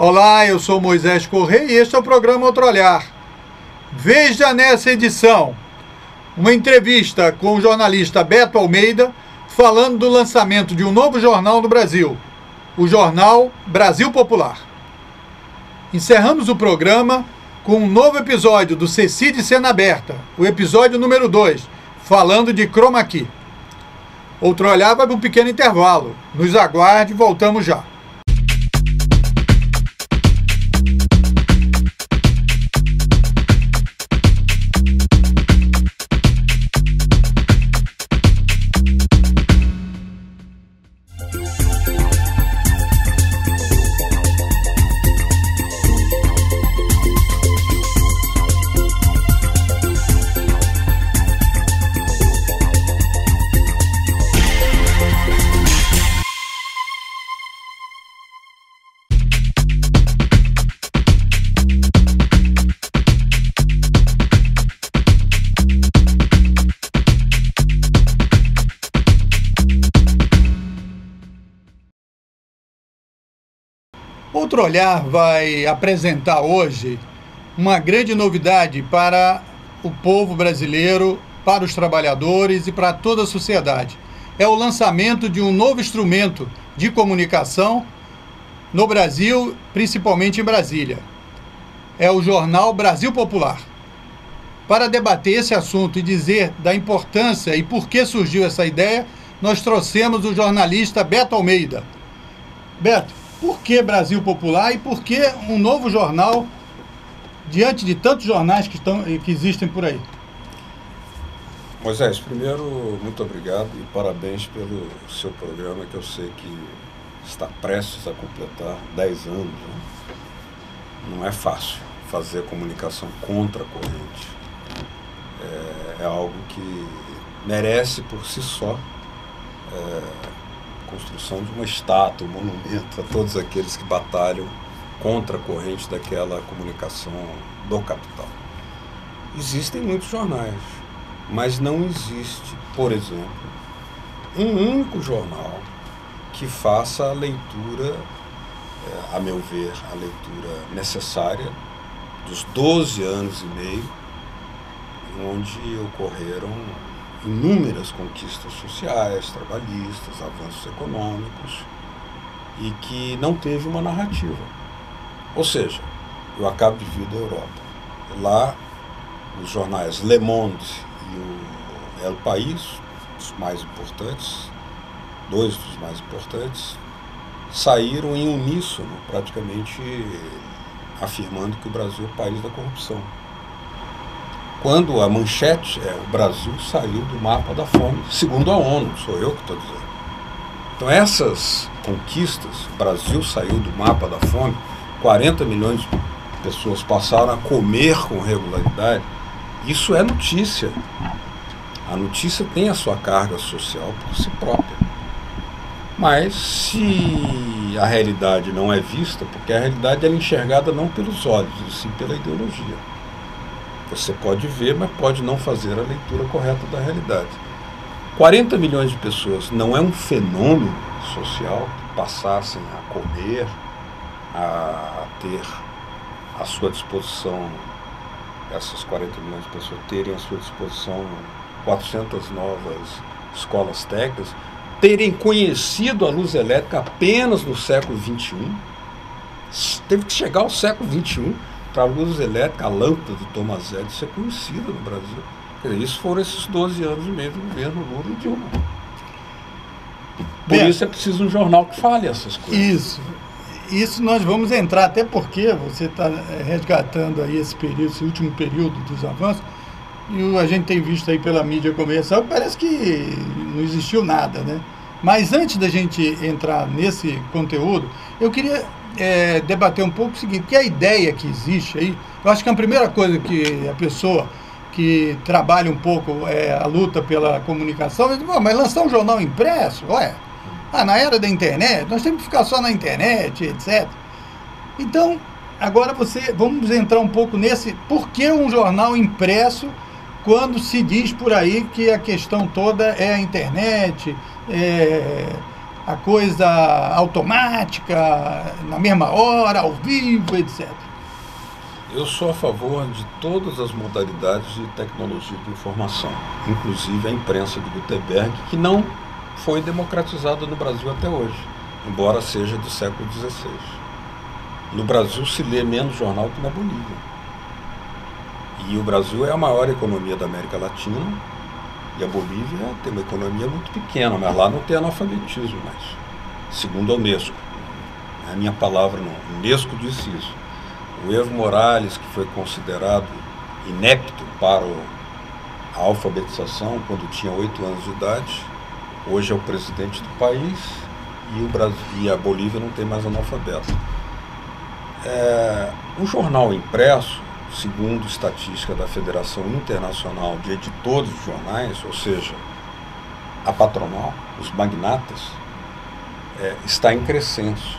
Olá, eu sou Moisés Correia e este é o programa Outro Olhar. Veja nessa edição uma entrevista com o jornalista Beto Almeida falando do lançamento de um novo jornal no Brasil, o jornal Brasil Popular. Encerramos o programa com um novo episódio do Ceci de Cena Aberta, o episódio número 2, falando de chroma key. Outro Olhar vai para um pequeno intervalo. Nos aguarde, voltamos já. Outro Olhar vai apresentar hoje uma grande novidade para o povo brasileiro, para os trabalhadores e para toda a sociedade. É o lançamento de um novo instrumento de comunicação no Brasil, principalmente em Brasília. É o jornal Brasil Popular. Para debater esse assunto e dizer da importância e por que surgiu essa ideia, nós trouxemos o jornalista Beto Almeida. Beto, por que Brasil Popular e por que um novo jornal diante de tantos jornais que existem por aí? Moisés, primeiro, muito obrigado e parabéns pelo seu programa, que eu sei que está prestes a completar 10 anos. Né? Não é fácil fazer comunicação contra a corrente. É algo que merece por si só construção de uma estátua, um monumento a todos aqueles que batalham contra a corrente daquela comunicação do capital. Existem muitos jornais, mas não existe, por exemplo, um único jornal que faça a leitura, a meu ver, a leitura necessária dos 12 anos e meio, onde ocorreram inúmeras conquistas sociais, trabalhistas, avanços econômicos, e que não teve uma narrativa. Ou seja, eu acabo de vir da Europa. Lá, os jornais Le Monde e o El País, os mais importantes, dois dos mais importantes, saíram em uníssono, praticamente afirmando que o Brasil é o país da corrupção. Quando a manchete o Brasil saiu do mapa da fome, segundo a ONU, sou eu que estou dizendo. Então essas conquistas, o Brasil saiu do mapa da fome, 40 milhões de pessoas passaram a comer com regularidade, isso é notícia. A notícia tem a sua carga social por si própria. Mas se a realidade não é vista, porque a realidade é enxergada não pelos olhos, e sim pela ideologia. Você pode ver, mas pode não fazer a leitura correta da realidade. 40 milhões de pessoas não é um fenômeno social que passassem a comer, a ter à sua disposição, essas 40 milhões de pessoas terem à sua disposição 400 novas escolas técnicas, terem conhecido a luz elétrica apenas no século XXI. Teve que chegar ao século XXI para a luz elétrica, a lâmpada do Thomas Edison ser conhecida no Brasil. Quer dizer, isso foram esses 12 anos e meio do governo Lula e Dilma. Por isso é preciso um jornal que fale essas coisas. Isso nós vamos entrar, até porque você está resgatando aí esse último período dos avanços, e a gente tem visto aí pela mídia comercial que parece que não existiu nada, né? Mas antes da gente entrar nesse conteúdo, eu queria debater um pouco o seguinte, que a ideia que existe aí, eu acho que a primeira coisa que a pessoa que trabalha um pouco a luta pela comunicação, diz, mas lançar um jornal impresso, na era da internet, nós temos que ficar só na internet, etc. Então, agora vamos entrar um pouco nesse, por que um jornal impresso quando se diz por aí que a questão toda é a internet, a coisa automática, na mesma hora, ao vivo, etc. Eu sou a favor de todas as modalidades de tecnologia de informação, inclusive a imprensa de Gutenberg, que não foi democratizada no Brasil até hoje, embora seja do século XVI. No Brasil se lê menos jornal que na Bolívia. E o Brasil é a maior economia da América Latina, e a Bolívia tem uma economia muito pequena, mas lá não tem analfabetismo mais, segundo a Unesco. É a minha palavra não. A Unesco disse isso. O Evo Morales, que foi considerado inepto para a alfabetização quando tinha 8 anos de idade, hoje é o presidente do país e o Brasil, e a Bolívia não tem mais analfabeto. O jornal impresso, segundo estatística da Federação Internacional de Editores de Jornais, ou seja, a patronal, os magnatas, está em crescência.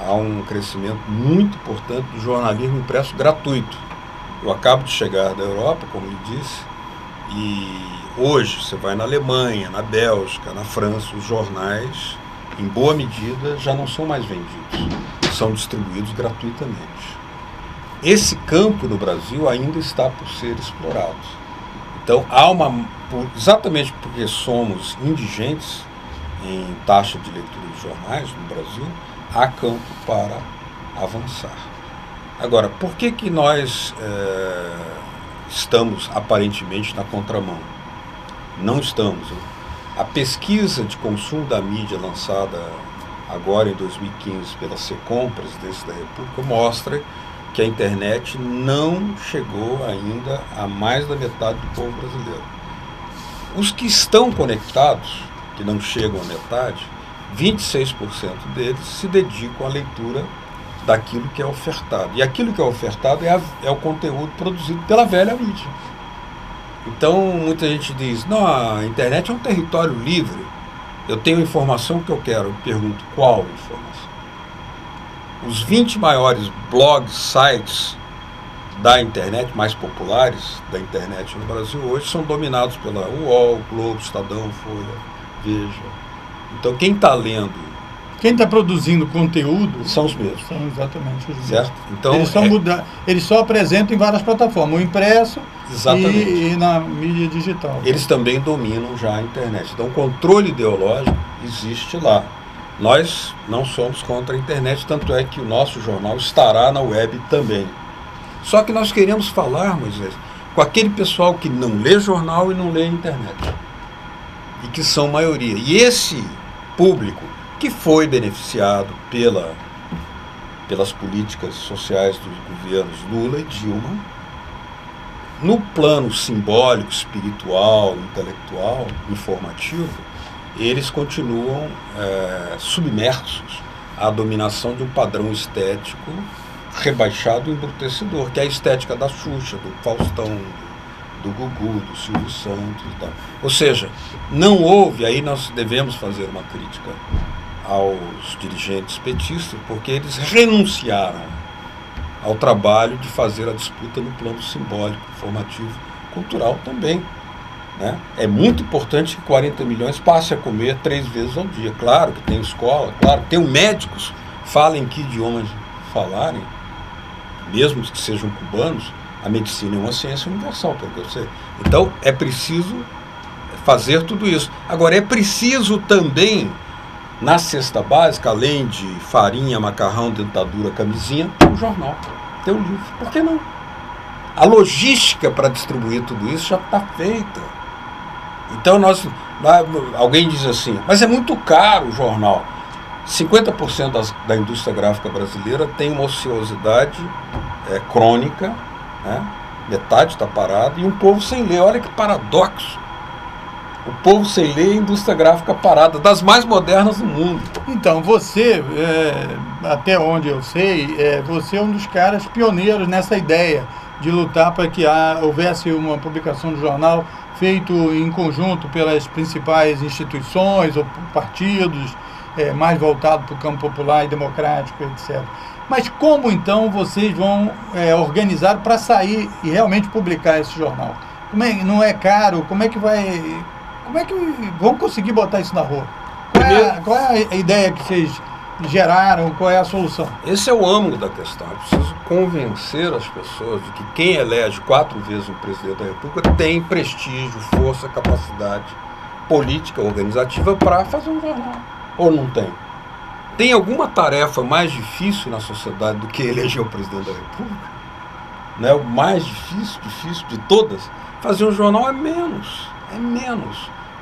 Há um crescimento muito importante do jornalismo impresso gratuito. Eu acabo de chegar da Europa, como lhe disse, e hoje você vai na Alemanha, na Bélgica, na França, os jornais, em boa medida, já não são mais vendidos, são distribuídos gratuitamente. Esse campo no Brasil ainda está por ser explorado. Então, exatamente porque somos indigentes em taxa de leitura de jornais no Brasil, há campo para avançar. Agora, por que nós estamos aparentemente na contramão? Não estamos. A pesquisa de consumo da mídia lançada agora em 2015 pela SECOM, Presidência da República, mostra que a internet não chegou ainda a mais da metade do povo brasileiro. Os que estão conectados, que não chegam à metade, 26% deles se dedicam à leitura daquilo que é ofertado. E aquilo que é ofertado é o conteúdo produzido pela velha mídia. Então, muita gente diz, não, a internet é um território livre. Eu tenho informação que eu quero. Eu pergunto, qual informação? Os 20 maiores blogs, sites da internet, mais populares da internet no Brasil hoje, são dominados pela UOL, Globo, Estadão, Folha, Veja. Então, quem está lendo... Quem está produzindo conteúdo... São os mesmos. São exatamente os mesmos. Certo? Então, eles só apresentam em várias plataformas, o impresso e na mídia digital. Eles também dominam já a internet. Então, o controle ideológico existe lá. Nós não somos contra a internet, tanto é que o nosso jornal estará na web também. Só que nós queremos falar, Moisés, com aquele pessoal que não lê jornal e não lê internet. E que são maioria. E esse público que foi beneficiado pelas políticas sociais dos governos Lula e Dilma, no plano simbólico, espiritual, intelectual, informativo, eles continuam submersos à dominação de um padrão estético rebaixado e embrutecedor, que é a estética da Xuxa, do Faustão, do Gugu, do Silvio Santos e tal. Ou seja, não houve, aí nós devemos fazer uma crítica aos dirigentes petistas, porque eles renunciaram ao trabalho de fazer a disputa no plano simbólico, informativo, cultural também. Né? É muito importante que 40 milhões passem a comer 3 vezes ao dia. Claro que tem escola, claro que tem médicos, falem que idiomas falarem, mesmo que sejam cubanos. A medicina é uma ciência universal, pelo que eu sei. Então, é preciso fazer tudo isso. Agora, é preciso também, na cesta básica, além de farinha, macarrão, dentadura, camisinha, ter um jornal, ter um livro. Por que não? A logística para distribuir tudo isso já está feita. Então, alguém diz assim, mas é muito caro o jornal. 50% da indústria gráfica brasileira tem uma ociosidade crônica, né? Metade está parada, e um povo sem ler. Olha que paradoxo. O povo sem ler e a indústria gráfica parada, das mais modernas do mundo. Então, você, até onde eu sei, você é um dos caras pioneiros nessa ideia de lutar para que houvesse uma publicação do jornal feito em conjunto pelas principais instituições ou partidos, mais voltado para o campo popular e democrático, etc. Mas como então vocês vão organizar para sair e realmente publicar esse jornal? Não é caro? Como é que vão conseguir botar isso na rua? Qual é a ideia que vocês geraram? Qual é a solução? Esse é o âmago da questão. É preciso convencer as pessoas de que quem elege 4 vezes um presidente da República tem prestígio, força, capacidade política, organizativa para fazer um jornal. Ou não tem? Tem alguma tarefa mais difícil na sociedade do que eleger o presidente da República? Né? O mais difícil de todas? Fazer um jornal é menos.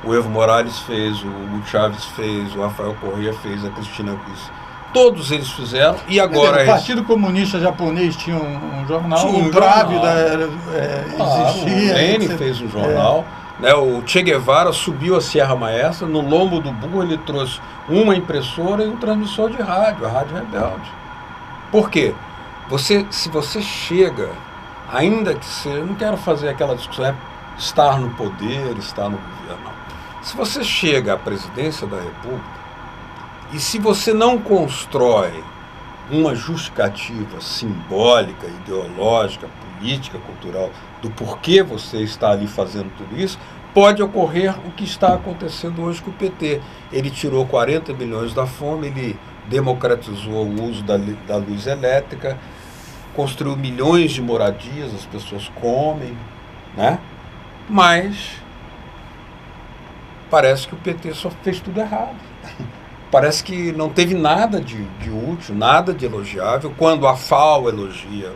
O Evo Morales fez, o Hugo Chávez fez, o Rafael Correa fez, a Cristina Kirchner. Todos eles fizeram e agora... O Partido Comunista Japonês tinha um jornal, tinha o Pravda existia. O Lenin fez um jornal. Né, o Che Guevara subiu a Serra Maestra, no lombo do burro ele trouxe uma impressora e um transmissor de rádio, a Rádio Rebelde. Por quê? Se você chega, ainda que seja, eu não quero fazer aquela discussão, estar no poder, estar no governo, não. Se você chega à presidência da República e se você não constrói uma justificativa simbólica, ideológica, política, cultural, do porquê você está ali fazendo tudo isso, pode ocorrer o que está acontecendo hoje com o PT. Ele tirou 40 milhões da fome, ele democratizou o uso da luz elétrica, construiu milhões de moradias, as pessoas comem, né? Mas parece que o PT só fez tudo errado. Parece que não teve nada de útil, nada de elogiável. Quando a FAO elogia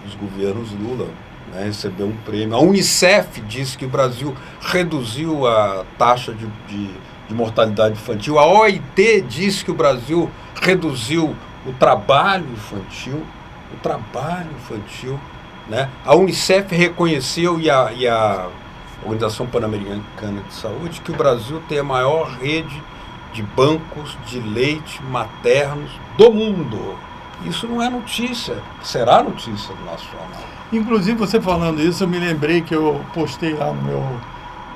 os governos Lula, né, recebeu um prêmio. A Unicef disse que o Brasil reduziu a taxa de mortalidade infantil. A OIT disse que o Brasil reduziu o trabalho infantil. Né? A Unicef reconheceu e a Organização Pan-Americana de Saúde que o Brasil tem a maior rede de bancos de leite maternos do mundo. Isso não é notícia, será notícia do nosso jornal. Inclusive, você falando isso, eu me lembrei que eu postei lá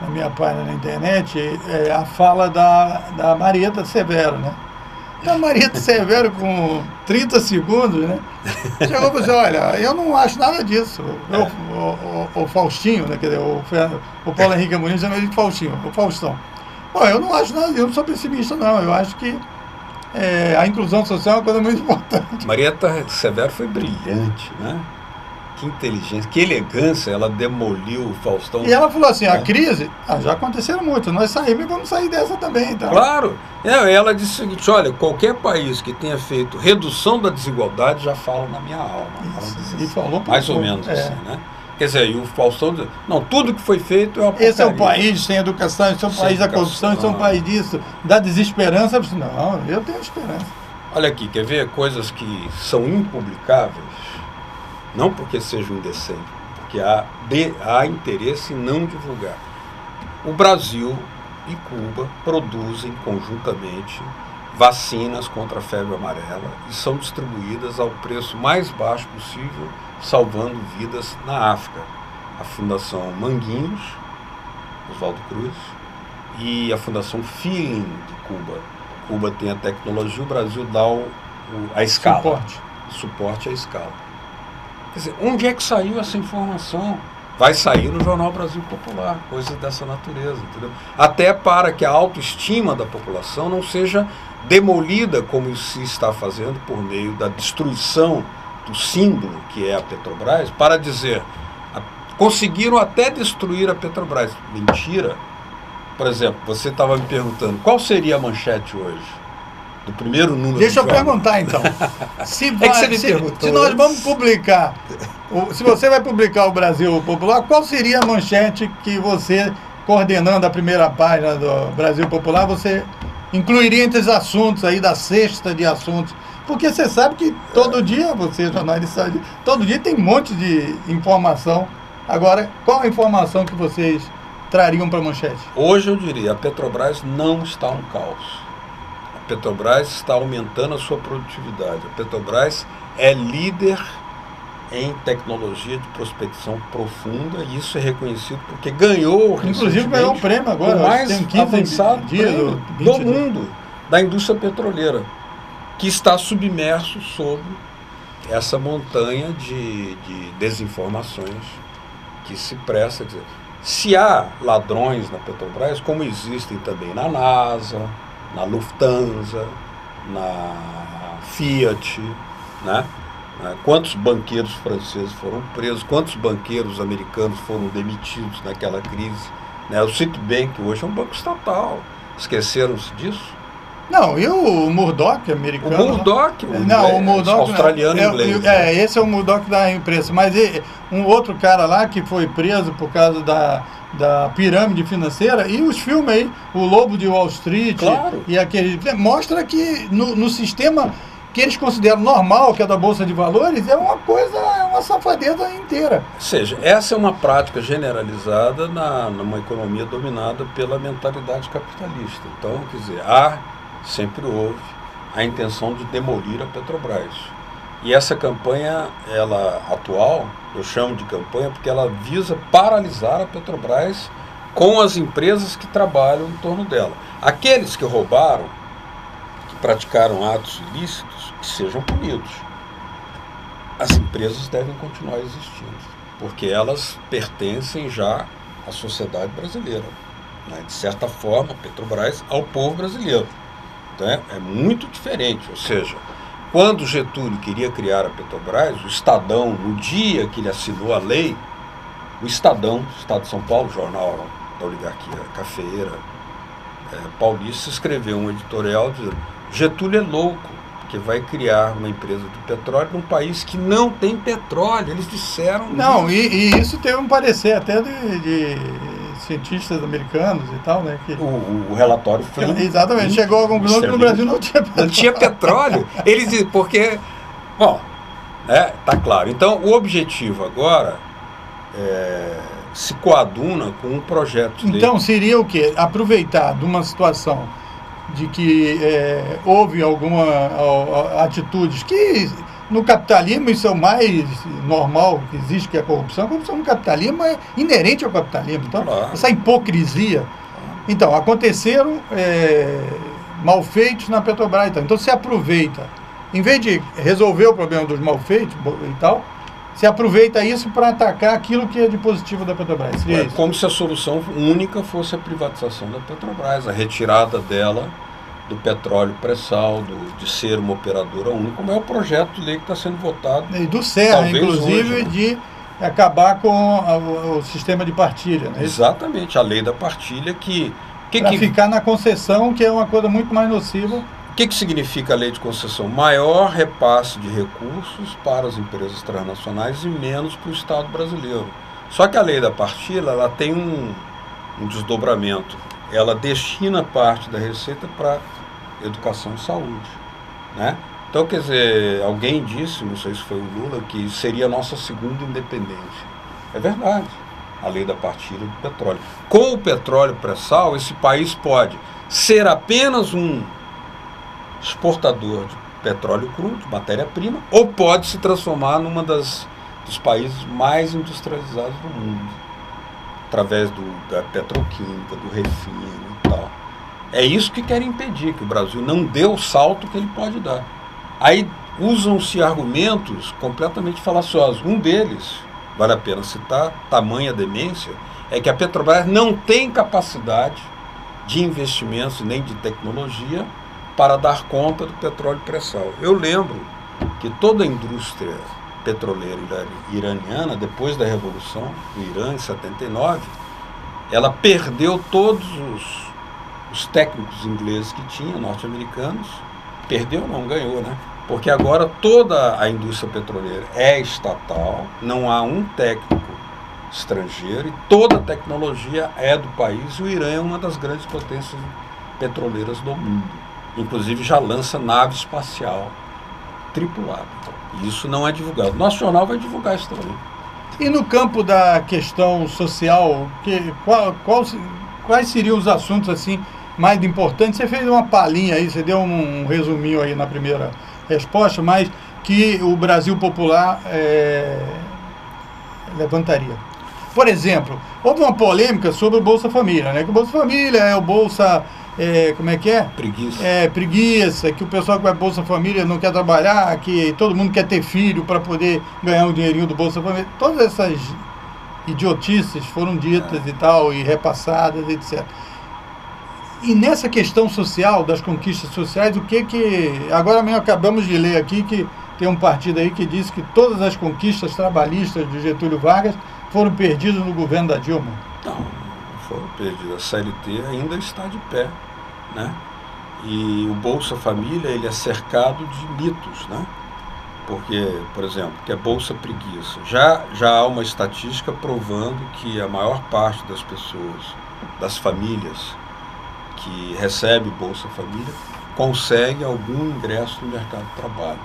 na minha página na internet a fala da Marieta Severo, né? Então, a Marieta Severo, com 30 segundos, né, chegou e falou assim, olha, eu não acho nada disso. O Faustinho, né, quer dizer, o Paulo Henrique Amorim chama ele de Faustinho, o Faustão. Pô, eu não acho nada, eu não sou pessimista, não. Eu acho que a inclusão social é uma coisa muito importante. Marieta Severo foi brilhante, né? Que inteligência, que elegância, ela demoliu o Faustão. E ela falou assim, a crise, já aconteceram muito, nós saímos e vamos sair dessa também. Então. Claro, ela disse o seguinte, olha, qualquer país que tenha feito redução da desigualdade já fala na minha alma. Isso, e falou mais ou menos assim, né? Quer dizer, e o Faustão diz, não, tudo que foi feito é uma porcaria. Esse é um país sem educação, esse é um país da corrupção, esse é um país disso, da desesperança. Não, eu tenho esperança. Olha aqui, quer ver coisas que são impublicáveis? Não porque sejam indecentes, porque há interesse em não divulgar. O Brasil e Cuba produzem conjuntamente vacinas contra a febre amarela e são distribuídas ao preço mais baixo possível, salvando vidas na África. A Fundação Manguinhos, Oswaldo Cruz, e a Fundação Feeling de Cuba. Cuba tem a tecnologia, o Brasil dá a escala. Suporte à escala. Quer dizer, onde é que saiu essa informação? Vai sair no Jornal Brasil Popular, coisas dessa natureza, entendeu? Até para que a autoestima da população não seja demolida como se está fazendo por meio da destruição do símbolo que é a Petrobras, para dizer, conseguiram até destruir a Petrobras. Mentira. Por exemplo, você estava me perguntando, qual seria a manchete hoje? Do primeiro número. Deixa eu perguntar então. Se nós vamos publicar, se você vai publicar o Brasil Popular, qual seria a manchete que você, coordenando a primeira página do Brasil Popular, você incluiria entre os assuntos aí da cesta de assuntos? Porque você sabe que todo dia, você jornalista, todo dia tem um monte de informação. Agora, qual a informação que vocês trariam para a manchete? Hoje eu diria, a Petrobras não está um caos. A Petrobras está aumentando a sua produtividade. A Petrobras é líder em tecnologia de prospecção profunda e isso é reconhecido porque ganhou, inclusive ganhou um prêmio agora, o mais avançado prêmio do mundo da indústria petroleira, que está submerso sob essa montanha de desinformações que se presta. Se há ladrões na Petrobras, como existem também na NASA, na Lufthansa, na Fiat, né? Quantos banqueiros franceses foram presos, quantos banqueiros americanos foram demitidos naquela crise, né? O Citibank hoje é um banco estatal, esqueceram-se disso? Não, e o Murdoch americano? O Murdoch, o Murdoch australiano inglês. Esse é o Murdoch da imprensa, mas um outro cara lá que foi preso por causa da pirâmide financeira, e os filmes aí, O Lobo de Wall Street, claro. E aquele, mostra que no sistema que eles consideram normal, que é da Bolsa de Valores, é uma safadeza inteira. Ou seja, essa é uma prática generalizada numa economia dominada pela mentalidade capitalista. Então, quer dizer, sempre houve a intenção de demolir a Petrobras. E essa campanha, ela atual, eu chamo de campanha porque ela visa paralisar a Petrobras com as empresas que trabalham em torno dela. Aqueles que roubaram, que praticaram atos ilícitos, que sejam punidos. As empresas devem continuar existindo, porque elas pertencem já à sociedade brasileira, né? De certa forma, a Petrobras ao povo brasileiro. Então é muito diferente, ou seja, quando Getúlio queria criar a Petrobras, o Estadão, no dia que ele assinou a lei, o Estadão, Estado de São Paulo, jornal da oligarquia cafeeira paulista, escreveu um editorial dizendo: Getúlio é louco, que vai criar uma empresa de petróleo num país que não tem petróleo. Eles disseram... Não, e isso teve um parecer até de cientistas americanos e tal, né? Que... O relatório foi... Exatamente, chegou à conclusão que no Brasil não tinha petróleo. Não tinha petróleo. Eles dizem, porque... Bom, tá claro. Então, o objetivo agora se coaduna com um projeto de... Então, seria o quê? Aproveitar de uma situação de que houve alguma atitudes que no capitalismo isso é o mais normal que existe, que é a corrupção. A corrupção no capitalismo é inerente ao capitalismo. Então, claro. Essa hipocrisia. Então, aconteceram malfeitos na Petrobras. Então, se aproveita, em vez de resolver o problema dos malfeitos e tal, se aproveita isso para atacar aquilo que é de positivo da Petrobras. Como se a solução única fosse a privatização da Petrobras, a retirada dela do petróleo pré-sal, de ser uma operadora única, como é o projeto de lei que está sendo votado. E do Serra, inclusive, hoje, né? De acabar com o sistema de partilha. Né? Exatamente, a lei da partilha para ficar na concessão, que é uma coisa muito mais nociva. O que significa a lei de concessão? Maior repasse de recursos para as empresas transnacionais e menos para o Estado brasileiro. Só que a lei da partilha, ela tem um desdobramento. Ela destina parte da receita para educação e saúde, né? Então, quer dizer, alguém disse, não sei se foi o Lula, que seria a nossa segunda independência. É verdade, a lei da partilha do petróleo. Com o petróleo pré-sal, esse país pode ser apenas um exportador de petróleo crudo, matéria-prima, ou pode se transformar numa dos países mais industrializados do mundo, através da petroquímica, do refino e tal. É isso que querem impedir, que o Brasil não dê o salto que ele pode dar. Aí usam-se argumentos completamente falaciosos. Um deles, vale a pena citar, tamanha demência, é que a Petrobras não tem capacidade de investimentos nem de tecnologia para dar conta do petróleo pré-sal. Eu lembro que toda a indústria petroleira iraniana, depois da Revolução do Irã, em 79, ela perdeu todos os técnicos ingleses que tinha, norte-americanos. Perdeu não, ganhou, né? Porque agora toda a indústria petroleira é estatal, não há um técnico estrangeiro e toda a tecnologia é do país, e o Irã é uma das grandes potências petroleiras do mundo. Inclusive já lança nave espacial tripulada. Isso não é divulgado. Nosso jornal vai divulgar isso também. E no campo da questão social, quais seriam os assuntos assim mais importantes? Você fez uma palhinha aí, você deu um resuminho aí na primeira resposta, mas que o Brasil popular levantaria. Por exemplo, houve uma polêmica sobre o Bolsa Família, né? Que o Bolsa Família é o Bolsa... como é que é? Preguiça. Preguiça, que o pessoal que vai Bolsa Família não quer trabalhar, que todo mundo quer ter filho para poder ganhar um dinheirinho do Bolsa Família. Todas essas idiotices foram ditas e tal, e repassadas, etc. E nessa questão social, das conquistas sociais, o que agora mesmo acabamos de ler aqui que tem um partido aí que diz que todas as conquistas trabalhistas de Getúlio Vargas foram perdidas no governo da Dilma. Não foram perdidas. A CLT ainda está de pé, né? E o Bolsa Família, ele é cercado de mitos, né? Porque, por exemplo, que é Bolsa Preguiça. Já há uma estatística provando que a maior parte das pessoas, das famílias que recebe Bolsa Família, consegue algum ingresso no mercado de trabalho.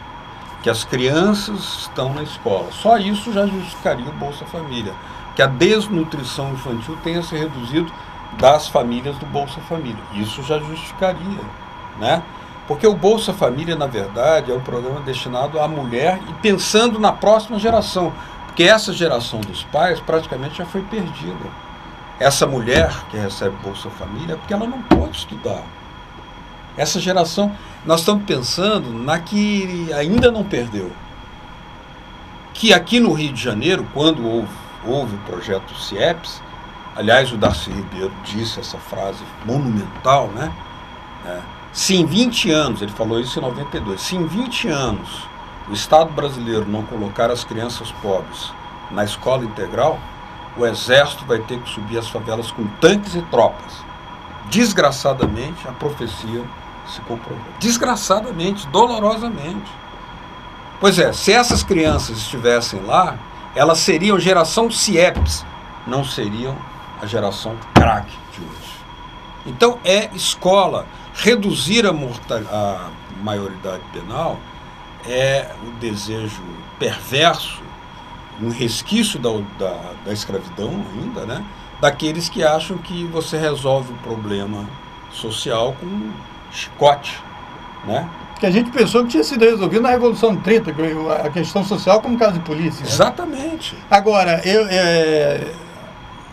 Que as crianças estão na escola. Só isso já justificaria o Bolsa Família. Que a desnutrição infantil tenha se reduzido das famílias do Bolsa Família. Isso já justificaria, né? Porque o Bolsa Família, na verdade, é um programa destinado à mulher e pensando na próxima geração. Porque essa geração dos pais praticamente já foi perdida. Essa mulher que recebe Bolsa Família é porque ela não pode estudar. Essa geração, nós estamos pensando na que ainda não perdeu. Que aqui no Rio de Janeiro, quando houve o projeto CIEPS, aliás, o Darcy Ribeiro disse essa frase monumental, né? Se em 20 anos, ele falou isso em 92, se em 20 anos o Estado brasileiro não colocar as crianças pobres na escola integral, o Exército vai ter que subir as favelas com tanques e tropas. Desgraçadamente, a profecia se comprovou. Desgraçadamente, dolorosamente. Pois é, se essas crianças estivessem lá, elas seriam geração CIEPS, não seriam a geração crack de hoje. Então, é escola. Reduzir a maioridade penal é o desejo perverso, um resquício da escravidão ainda, né? Daqueles que acham que você resolve o problema social com um chicote, né? Que a gente pensou que tinha sido resolvido na Revolução de 30, a questão social como caso de polícia. Exatamente. Agora,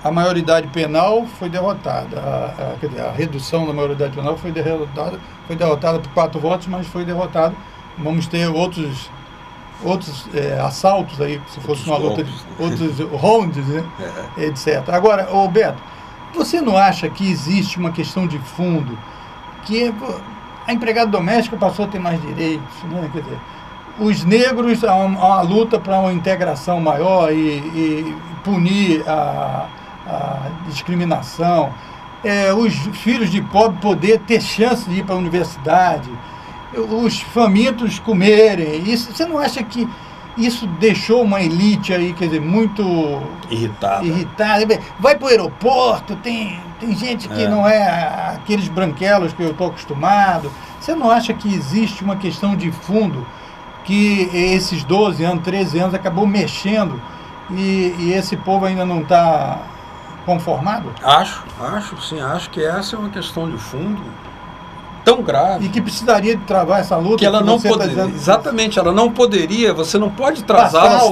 a maioridade penal foi derrotada, a redução da maioridade penal foi derrotada por 4 votos, mas foi derrotada. Vamos ter outros assaltos aí, se fosse uma luta de outros rounds, né? Etc. Agora, Beto, você não acha que existe uma questão de fundo, que a empregada doméstica passou a ter mais direitos, né? Quer dizer, os negros, há uma luta para uma integração maior e punir a discriminação, os filhos de pobre poder ter chance de ir para a universidade, os famintos comerem. Isso, você não acha que isso deixou uma elite aí, quer dizer, muito irritada? Vai para o aeroporto, tem gente que não é aqueles branquelos que eu estou acostumado. Você não acha que existe uma questão de fundo que esses 12 anos, 13 anos acabou mexendo e esse povo ainda não está conformado? Acho que essa é uma questão de fundo tão grave. E que precisaria de travar essa luta. Que ela não poderia. Exatamente, ela não poderia, você não pode trazá-la,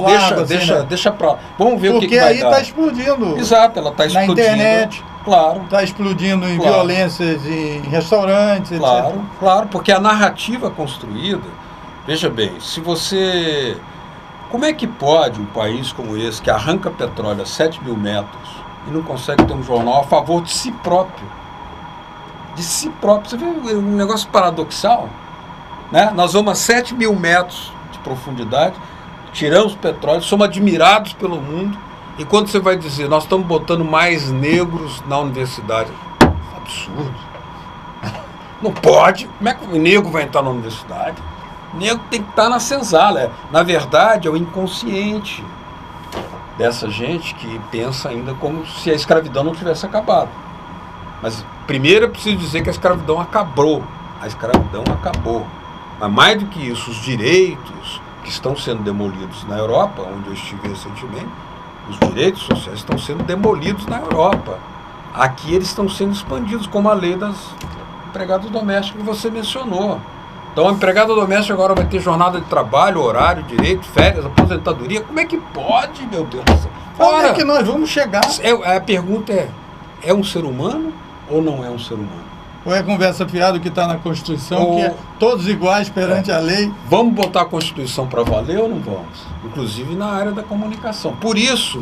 deixa pra lá. Vamos ver o que vai dar. Porque aí está explodindo. Exato, ela está explodindo. Na internet. Claro. Está explodindo em violências em restaurantes, claro, etc. Claro, porque a narrativa construída, veja bem, se você... Como é que pode um país como esse, que arranca petróleo a 7 mil metros e não consegue ter um jornal a favor de si próprio? De si próprio. Você vê um negócio paradoxal, né? Nós vamos a 7 mil metros de profundidade, tiramos o petróleo, somos admirados pelo mundo, e quando você vai dizer, nós estamos botando mais negros na universidade, absurdo. Não pode. Como é que o negro vai entrar na universidade? O negro tem que estar na senzala. Na verdade, é o inconsciente dessa gente que pensa ainda como se a escravidão não tivesse acabado. Mas primeiro é preciso dizer que a escravidão acabou. A escravidão acabou. Mas mais do que isso, os direitos que estão sendo demolidos na Europa, onde eu estive recentemente, os direitos sociais estão sendo demolidos na Europa. Aqui eles estão sendo expandidos, como a lei das empregadas domésticas que você mencionou. Então a empregada doméstica agora vai ter jornada de trabalho, horário, direito, férias, aposentadoria. Como é que pode, meu Deus do céu? Onde é que nós vamos chegar? A pergunta é um ser humano ou não é um ser humano? Ou é conversa fiada que está na Constituição, que é todos iguais perante a lei? Vamos botar a Constituição para valer ou não vamos? Inclusive na área da comunicação. Por isso,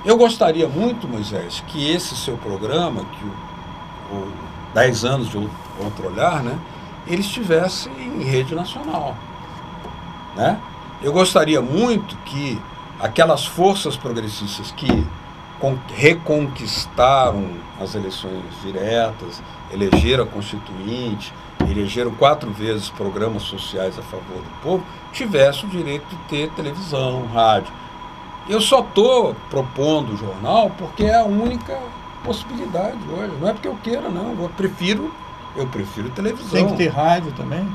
eu gostaria muito, Moisés, que esse seu programa, que o 10 anos de outro olhar, né, ele estivesse em rede nacional, né? Eu gostaria muito que aquelas forças progressistas que reconquistaram as eleições diretas, elegeram a Constituinte, elegeram 4 vezes programas sociais a favor do povo, tivessem o direito de ter televisão, rádio. Eu só estou propondo o jornal porque é a única possibilidade hoje. Não é porque eu queira, não. Eu prefiro televisão. Tem que ter rádio também?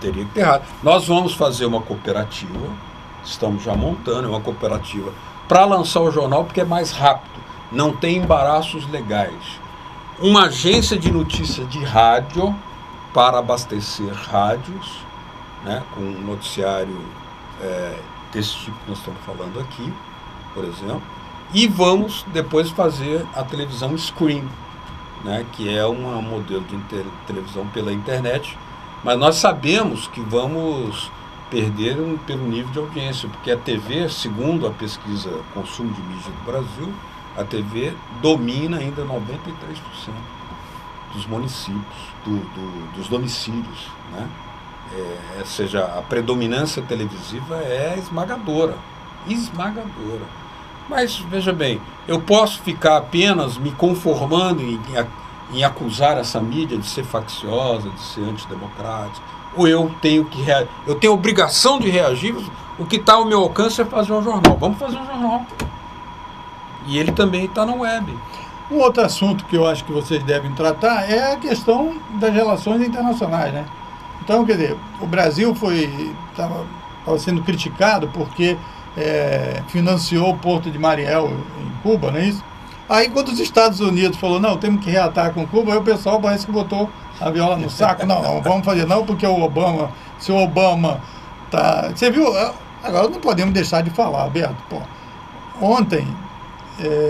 Teria que ter rádio. Nós vamos fazer uma cooperativa, estamos já montando uma cooperativa para lançar o jornal porque é mais rápido, não tem embaraços legais. Uma agência de notícias de rádio para abastecer rádios, né, com um noticiário desse tipo que nós estamos falando aqui, por exemplo, e vamos depois fazer a televisão Screen, né, que é um modelo de televisão pela internet, mas nós sabemos que vamos perder pelo nível de audiência, porque a TV, segundo a pesquisa Consumo de Mídia do Brasil, a TV domina ainda 93% dos municípios, dos domicílios, né? Ou seja, a predominância televisiva é esmagadora. Mas, veja bem, eu posso ficar apenas me conformando em acusar essa mídia de ser facciosa, de ser antidemocrática, ou eu tenho a obrigação de reagir, o que está ao meu alcance é fazer um jornal. Vamos fazer um jornal. E ele também está na web. Um outro assunto que eu acho que vocês devem tratar é a questão das relações internacionais, né? Então, quer dizer, o Brasil estava sendo criticado porque financiou o Porto de Mariel em Cuba, não é isso? Aí quando os Estados Unidos falou, não, temos que reatar com Cuba, aí o pessoal parece que botou a viola no saco. Não vamos fazer não, porque se o Obama tá... Você viu? Agora não podemos deixar de falar, Alberto. Pô, ontem,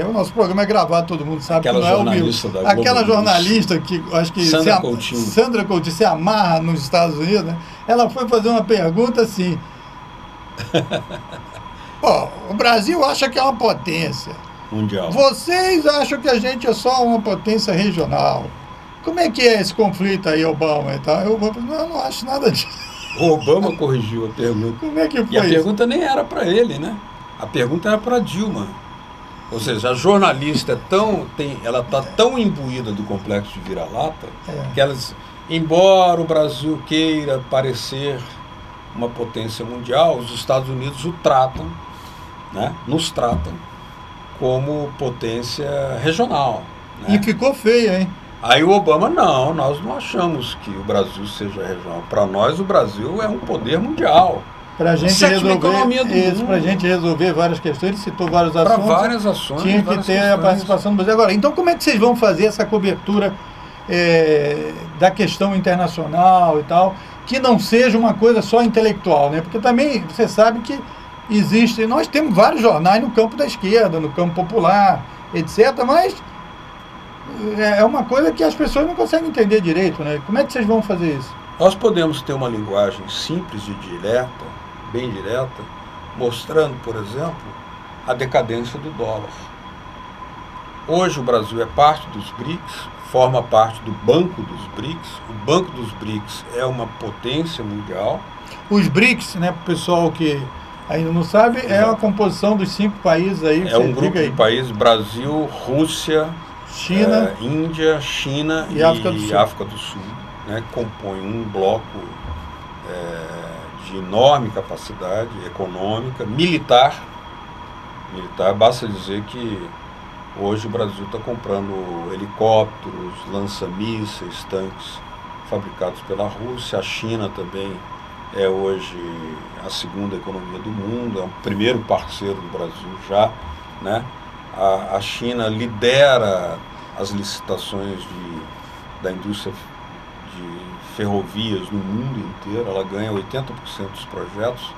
o nosso programa é gravado, todo mundo sabe aquela que não é jornalista o meu. Da Globo aquela jornalista que acho que Sandra Coutinho se amarra nos Estados Unidos, né? Ela foi fazer uma pergunta assim. O Brasil acha que é uma potência mundial. Vocês acham que a gente é só uma potência regional? Como é que é esse conflito aí, Obama? Eu não acho nada disso. O Obama corrigiu a pergunta. Como é que foi? E a pergunta nem era para ele, né? A pergunta era para Dilma. Ou seja, a jornalista ela está tão imbuída do complexo de vira-lata que embora o Brasil queira parecer uma potência mundial, os Estados Unidos nos tratam como potência regional. Né? E ficou feia, hein? Aí o Obama, nós não achamos que o Brasil seja regional. Para nós, o Brasil é um poder mundial. Para a gente resolver várias questões, ele citou vários assuntos. Para várias ações. Tinha que ter a participação do Brasil. Agora, então como é que vocês vão fazer essa cobertura da questão internacional e tal, que não seja uma coisa só intelectual, né? Porque também você sabe que nós temos vários jornais no campo da esquerda, no campo popular, etc., mas é uma coisa que as pessoas não conseguem entender direito, né? Como é que vocês vão fazer isso? Nós podemos ter uma linguagem simples e bem direta, mostrando, por exemplo, a decadência do dólar. Hoje o Brasil é parte dos BRICS, forma parte do Banco dos BRICS. O Banco dos BRICS é uma potência mundial. Os BRICS, né, para o pessoal que ainda não sabe, é a composição dos 5 países aí. É um grupo de países: Brasil, Rússia, China, Índia, China e África do Sul, né, que compõem um bloco de enorme capacidade econômica, militar. Basta dizer que hoje o Brasil está comprando helicópteros, lança-mísseis, tanques fabricados pela Rússia. A China também é hoje a segunda economia do mundo, é o primeiro parceiro do Brasil já, né? A China lidera as licitações da indústria de ferrovias no mundo inteiro, ela ganha 80% dos projetos.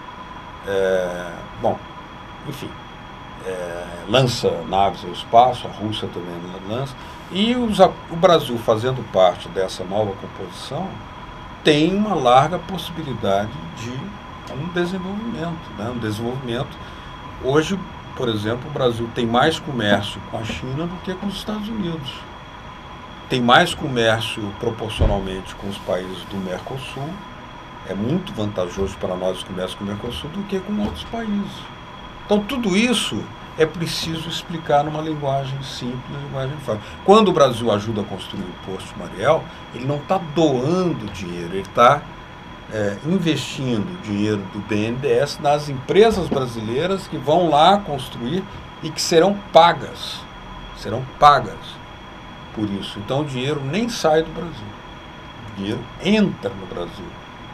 Lança naves ao espaço, a Rússia também lança, e o Brasil, fazendo parte dessa nova composição, tem uma larga possibilidade de um desenvolvimento, né? Hoje, por exemplo, o Brasil tem mais comércio com a China do que com os Estados Unidos. tem mais comércio proporcionalmente com os países do Mercosul, é muito vantajoso para nós o comércio com o Mercosul do que com outros países. Então tudo isso é preciso explicar numa linguagem simples, linguagem fácil. Quando o Brasil ajuda a construir o Porto de Mariel, ele não está doando dinheiro, ele está investindo dinheiro do BNDES nas empresas brasileiras que vão lá construir e que serão pagas por isso. Então o dinheiro nem sai do Brasil, o dinheiro entra no Brasil.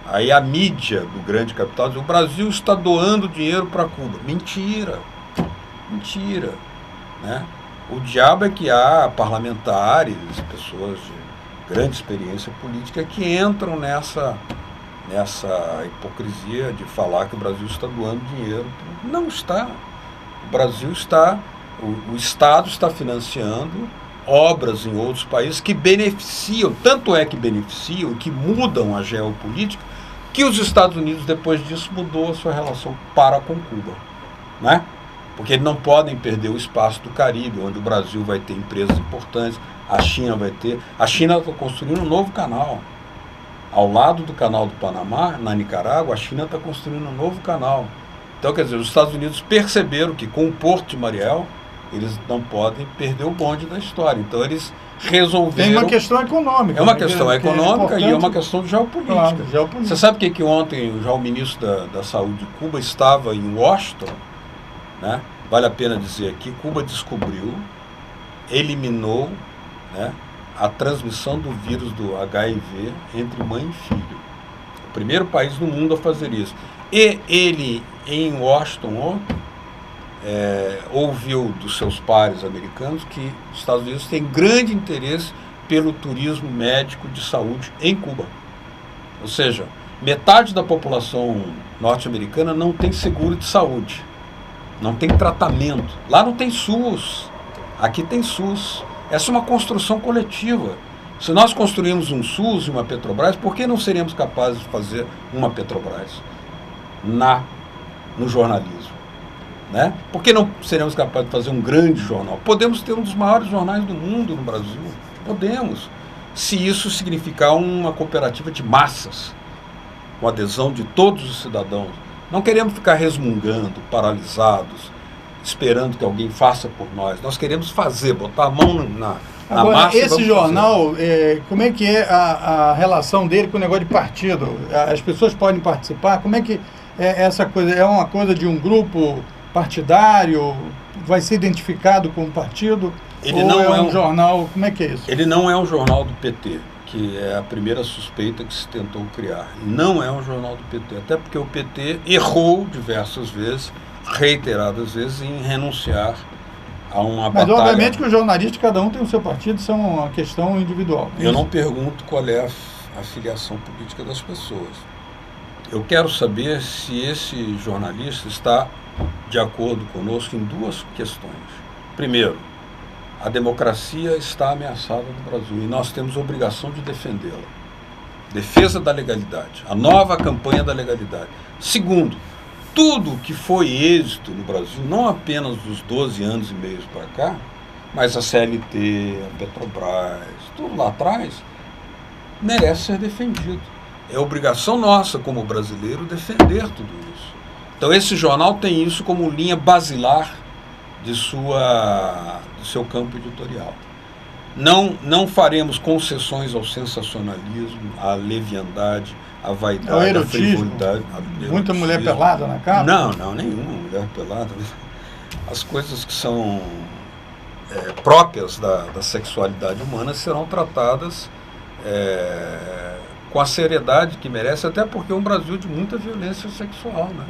Aí a mídia do grande capital diz: o Brasil está doando dinheiro para Cuba. Mentira, né? O diabo é que há parlamentares, pessoas de grande experiência política que entram nessa hipocrisia de falar que o Brasil está doando dinheiro. Não está. O Brasil está, o Estado está financiando obras em outros países que beneficiam, tanto é que beneficiam e que mudam a geopolítica, que os Estados Unidos, depois disso, mudou a sua relação para com Cuba, né? Porque eles não podem perder o espaço do Caribe, onde o Brasil vai ter empresas importantes, a China vai ter. A China está construindo um novo canal. Ao lado do canal do Panamá, na Nicarágua, a China está construindo um novo canal. Então, quer dizer, os Estados Unidos perceberam que com o Porto de Mariel, eles não podem perder o bonde da história. Então, eles resolveram... Tem uma questão econômica. É uma questão econômica e é uma questão geopolítica. Claro, geopolítica. Você sabe que ontem já o ministro da Saúde de Cuba estava em Washington, né? Vale a pena dizer aqui, Cuba descobriu, eliminou, né, a transmissão do vírus do HIV entre mãe e filho. O primeiro país do mundo a fazer isso. E ele, em Washington ontem, ouviu dos seus pares americanos que os Estados Unidos têm grande interesse pelo turismo médico de saúde em Cuba. Ou seja, metade da população norte-americana não tem seguro de saúde, não tem tratamento. Lá não tem SUS, aqui tem SUS. Essa é uma construção coletiva. Se nós construímos um SUS e uma Petrobras, por que não seríamos capazes de fazer uma Petrobras no jornalismo? Né? Por que não seremos capazes de fazer um grande jornal? Podemos ter um dos maiores jornais do mundo no Brasil. Podemos. Se isso significar uma cooperativa de massas, com adesão de todos os cidadãos. Não queremos ficar resmungando, paralisados, esperando que alguém faça por nós. Nós queremos fazer, botar a mão na Agora, massa. Esse jornal, como é que é a relação dele com o negócio de partido? As pessoas podem participar? Como é que é essa coisa? É uma coisa de um grupo partidário? Vai ser identificado como partido? Ele ou não é um jornal? Como é que é isso? Ele não é um jornal do PT, que é a primeira suspeita que se tentou criar. Não é um jornal do PT, até porque o PT errou diversas vezes, reiteradas vezes, em renunciar a uma batalha. Mas obviamente que os jornalistas, cada um tem o seu partido, isso é uma questão individual. Eu não pergunto qual é a filiação política das pessoas. Eu quero saber se esse jornalista está de acordo conosco em duas questões. Primeiro, a democracia está ameaçada no Brasil e nós temos a obrigação de defendê-la. Defesa da legalidade, a nova campanha da legalidade. Segundo, tudo que foi êxito no Brasil, não apenas dos 12 anos e meio para cá, mas a CLT, a Petrobras, tudo lá atrás, merece ser defendido. É obrigação nossa, como brasileiro, defender tudo isso. Então esse jornal tem isso como linha basilar do seu campo editorial. Não faremos concessões ao sensacionalismo, à leviandade, à vaidade, à frivolidade. Muita mulher pelada na capa? Não, nenhuma mulher pelada. As coisas que são próprias da sexualidade humana serão tratadas com a seriedade que merece, até porque é um Brasil de muita violência sexual, né?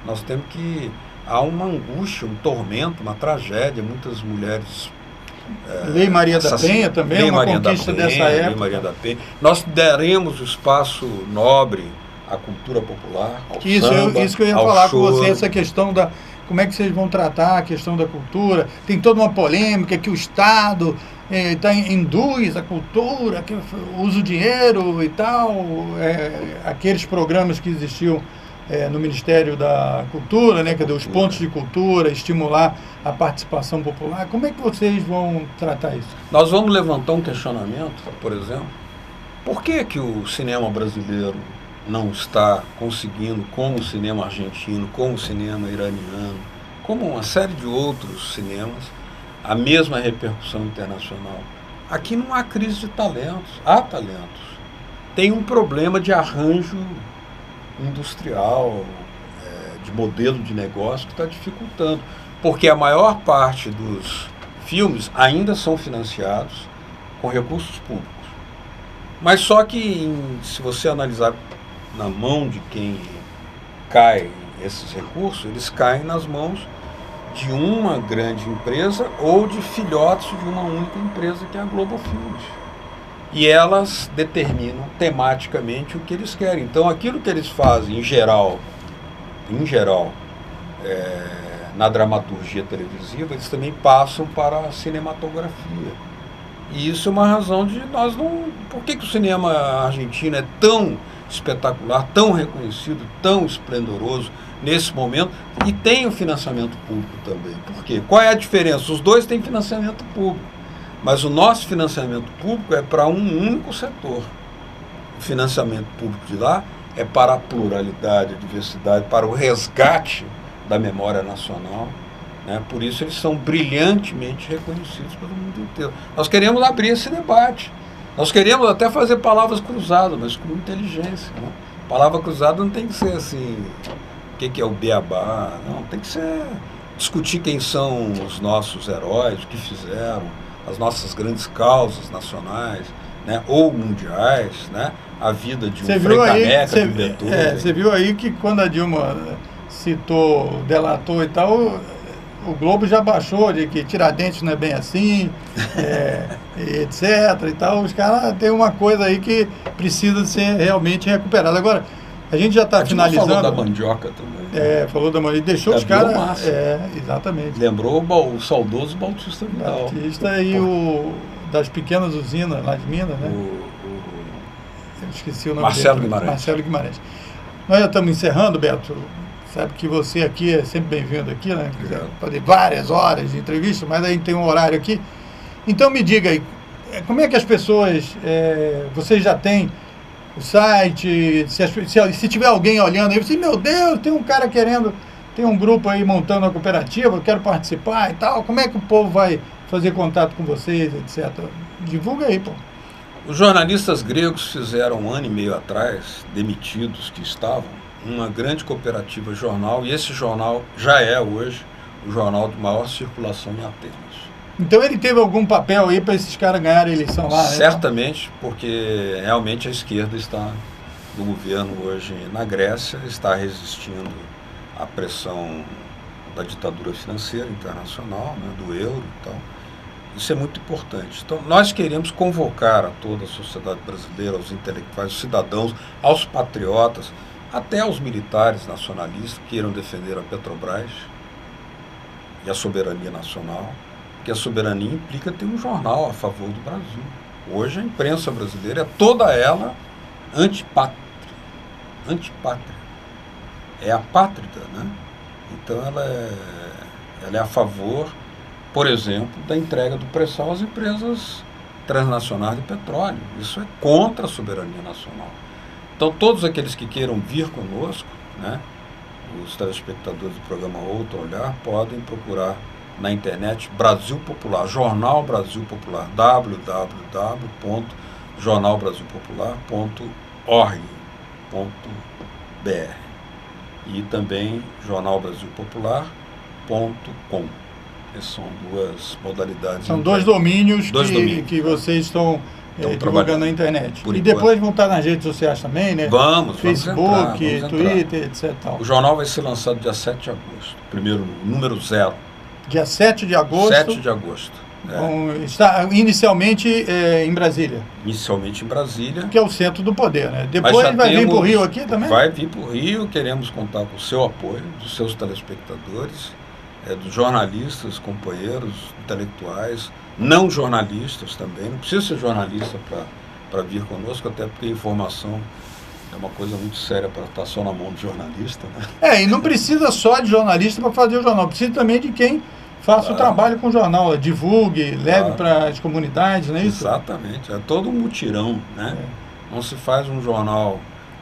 Nós temos que... Há uma angústia, um tormento, uma tragédia, muitas mulheres... Lei Maria da Penha também, Lei uma conquista dessa época. Lei Maria da Penha. Nós daremos o espaço nobre à cultura popular, ao samba, isso que eu ia falar com você, essa questão da... Como é que vocês vão tratar a questão da cultura? Tem toda uma polêmica que o Estado induz a cultura, que usa o dinheiro e tal, aqueles programas que existiam no Ministério da Cultura, né? Quer dizer, os pontos de cultura, estimular a participação popular. Como é que vocês vão tratar isso? Nós vamos levantar um questionamento, por exemplo. Por que que o cinema brasileiro não está conseguindo, como o cinema argentino, como o cinema iraniano, como uma série de outros cinemas, a mesma repercussão internacional? Aqui não há crise de talentos, há talentos. Tem um problema de arranjo industrial, de modelo de negócio que está dificultando, porque a maior parte dos filmes ainda são financiados com recursos públicos. Mas só que, se você analisar na mão de quem cai esses recursos, eles caem nas mãos de uma grande empresa ou de filhotes de uma única empresa, que é a Globo Filmes. E elas determinam tematicamente o que eles querem. Então, aquilo que eles fazem, em geral, na dramaturgia televisiva, eles também passam para a cinematografia. E isso é uma razão de nós não... Por que que o cinema argentino é tão espetacular, tão reconhecido, tão esplendoroso nesse momento, e tem o financiamento público também? Por quê? Qual é a diferença? Os dois têm financiamento público, mas o nosso financiamento público é para um único setor. O financiamento público de lá é para a pluralidade, a diversidade, para o resgate da memória nacional, né? Por isso eles são brilhantemente reconhecidos pelo mundo inteiro. Nós queremos abrir esse debate. Nós queremos até fazer palavras cruzadas, mas com inteligência, né? Palavra cruzada não tem que ser assim, o que é o beabá, não, tem que ser discutir quem são os nossos heróis, o que fizeram, as nossas grandes causas nacionais, né, ou mundiais, né, a vida de um Frei Caneca, de um Beethoven. Você viu aí que quando a Dilma citou, delatou e tal, o Globo já baixou de que Tiradentes não é bem assim, etc. e tal. Os caras têm uma coisa aí que precisa ser realmente recuperada. Agora, a gente já está finalizando. Falou da mandioca também. Falou da mandioca. E deixou os caras. Exatamente. Lembrou o saudoso Bautista Vidal. Bautista e o das pequenas usinas lá de Minas, né? Eu esqueci o nome Marcelo dele. Guimarães. Marcelo Guimarães. Nós já estamos encerrando, Beto. Sabe que você aqui é sempre bem-vindo aqui, né? Fazer várias horas de entrevista, mas a gente tem um horário aqui. Então me diga aí, como é que as pessoas, vocês já têm o site, se tiver alguém olhando aí, você, meu Deus, tem um cara querendo, tem um grupo aí montando uma cooperativa, eu quero participar e tal, como é que o povo vai fazer contato com vocês, etc. Divulga aí, pô. Os jornalistas gregos fizeram 1 ano e meio atrás, demitidos que estavam, uma grande cooperativa jornal, e esse jornal já é hoje o jornal de maior circulação em Atenas. Então ele teve algum papel aí para esses caras ganharem a eleição lá? Certamente, porque realmente a esquerda está no governo hoje na Grécia, está resistindo à pressão da ditadura financeira internacional, né, do euro e tal. Isso é muito importante. Então nós queremos convocar a toda a sociedade brasileira, aos intelectuais, aos cidadãos, aos patriotas, até aos militares nacionalistas que queiram defender a Petrobras e a soberania nacional, porque a soberania implica ter um jornal a favor do Brasil. Hoje a imprensa brasileira é toda ela antipátria. Antipátria. É apátrida, né? Então ela é a favor, por exemplo, da entrega do pré-sal às empresas transnacionais de petróleo. Isso é contra a soberania nacional. Então, todos aqueles que queiram vir conosco, né, os telespectadores do programa Outro Olhar, podem procurar na internet Brasil Popular, Jornal Brasil Popular, www.jornalbrasilpopular.org.br e também jornalbrasilpopular.com. Essas são duas modalidades. São dois domínios que vocês estão divulgando na internet. E depois vão estar nas redes sociais também, né? Vamos Facebook, vamos Twitter, etc. O jornal vai ser lançado dia 7 de agosto. Primeiro, número 0. Dia 7 de agosto? 7 de agosto. Está inicialmente em Brasília. Inicialmente em Brasília. Que é o centro do poder, né? Depois vai vir para o Rio aqui também? Vai vir para o Rio. Queremos contar com o seu apoio, dos seus telespectadores, dos jornalistas, companheiros, intelectuais, não jornalistas também. Não precisa ser jornalista para vir conosco, até porque a informação É uma coisa muito séria para estar só na mão do jornalista, né? E não precisa só de jornalista para fazer o jornal, precisa também de quem faça o trabalho com o jornal, divulgue, leve para as comunidades, não é isso? Exatamente, é todo um mutirão, né? Não se faz um jornal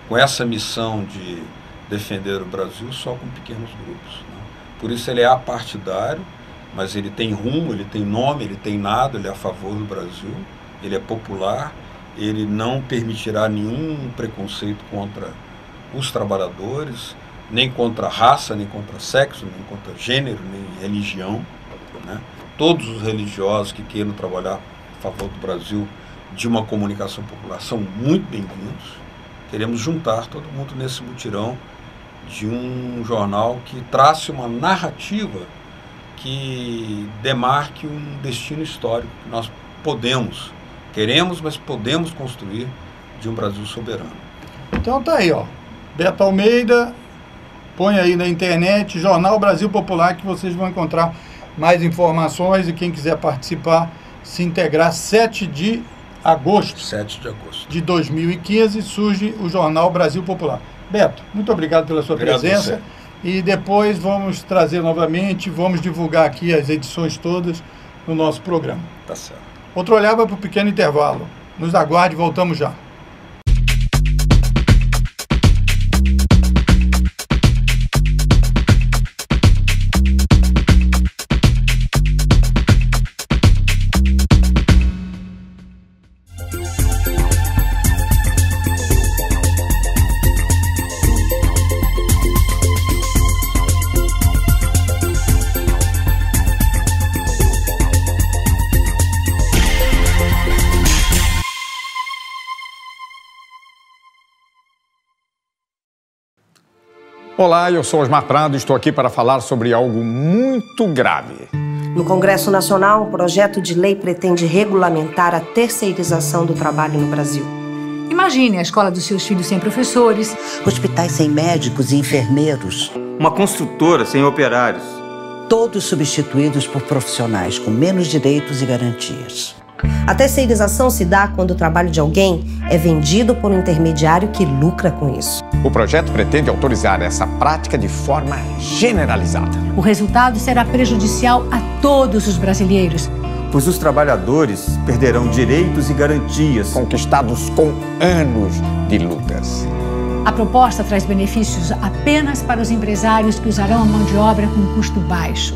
com essa missão de defender o Brasil só com pequenos grupos, né? Por isso ele é apartidário, mas ele tem rumo, ele tem nome, ele tem nada, ele é a favor do Brasil, ele é popular, ele não permitirá nenhum preconceito contra os trabalhadores, nem contra raça, nem contra sexo, nem contra gênero, nem religião, né? Todos os religiosos que queiram trabalhar a favor do Brasil de uma comunicação popular são muito bem-vindos. Queremos juntar todo mundo nesse mutirão de um jornal que trace uma narrativa que demarque um destino histórico que nós queremos, mas podemos construir de um Brasil soberano. Então tá aí, ó. Beto Almeida, põe aí na internet, Jornal Brasil Popular, que vocês vão encontrar mais informações e quem quiser participar, se integrar. 7 de agosto de 2015 surge o Jornal Brasil Popular. Beto, muito obrigado pela sua presença. E depois vamos trazer novamente, vamos divulgar aqui as edições todas no nosso programa. Tá certo. Outro olhar vai para o pequeno intervalo. Nos aguarde, voltamos já. Olá, eu sou Osmar Prado e estou aqui para falar sobre algo muito grave. No Congresso Nacional, um projeto de lei pretende regulamentar a terceirização do trabalho no Brasil. Imagine a escola dos seus filhos sem professores, hospitais sem médicos e enfermeiros, uma construtora sem operários. Todos substituídos por profissionais com menos direitos e garantias. A terceirização se dá quando o trabalho de alguém é vendido por um intermediário que lucra com isso. O projeto pretende autorizar essa prática de forma generalizada. O resultado será prejudicial a todos os brasileiros, pois os trabalhadores perderão direitos e garantias conquistados com anos de lutas. A proposta traz benefícios apenas para os empresários que usarão a mão de obra com custo baixo.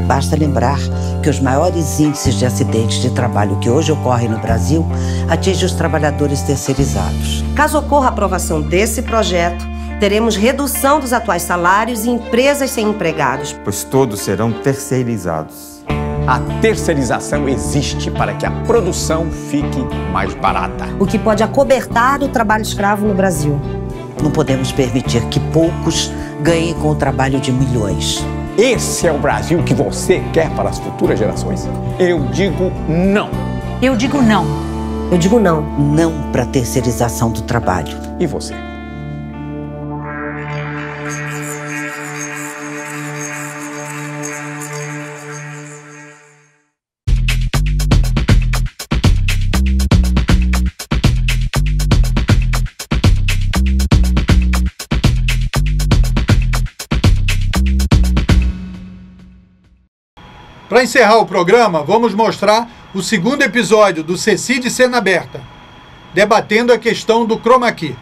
Basta lembrar que os maiores índices de acidentes de trabalho que hoje ocorrem no Brasil atingem os trabalhadores terceirizados. Caso ocorra a aprovação desse projeto, teremos redução dos atuais salários e empresas sem empregados, pois todos serão terceirizados. A terceirização existe para que a produção fique mais barata, o que pode acobertar o trabalho escravo no Brasil. Não podemos permitir que poucos ganhem com o trabalho de milhões. Esse é o Brasil que você quer para as futuras gerações? Eu digo não. Eu digo não. Eu digo não. Não para a terceirização do trabalho. E você? Para encerrar o programa, vamos mostrar o segundo episódio do CECI de Cena Aberta, debatendo a questão do chroma key.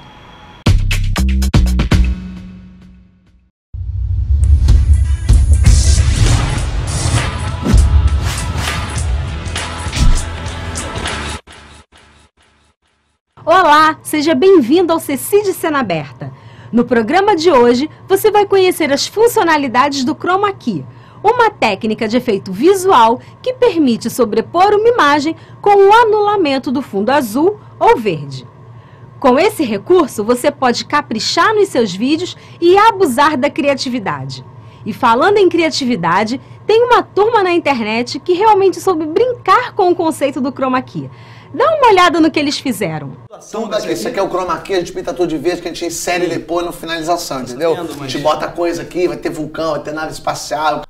Olá, seja bem-vindo ao CECI de Cena Aberta. No programa de hoje, você vai conhecer as funcionalidades do chroma key, uma técnica de efeito visual que permite sobrepor uma imagem com o anulamento do fundo azul ou verde. Com esse recurso, você pode caprichar nos seus vídeos e abusar da criatividade. E falando em criatividade, tem uma turma na internet que realmente soube brincar com o conceito do chroma key. Dá uma olhada no que eles fizeram. Então, esse aqui é o chroma key, a gente pinta tudo de verde, que a gente insere depois na finalização, entendeu? A gente bota coisa aqui, vai ter vulcão, vai ter nave espacial.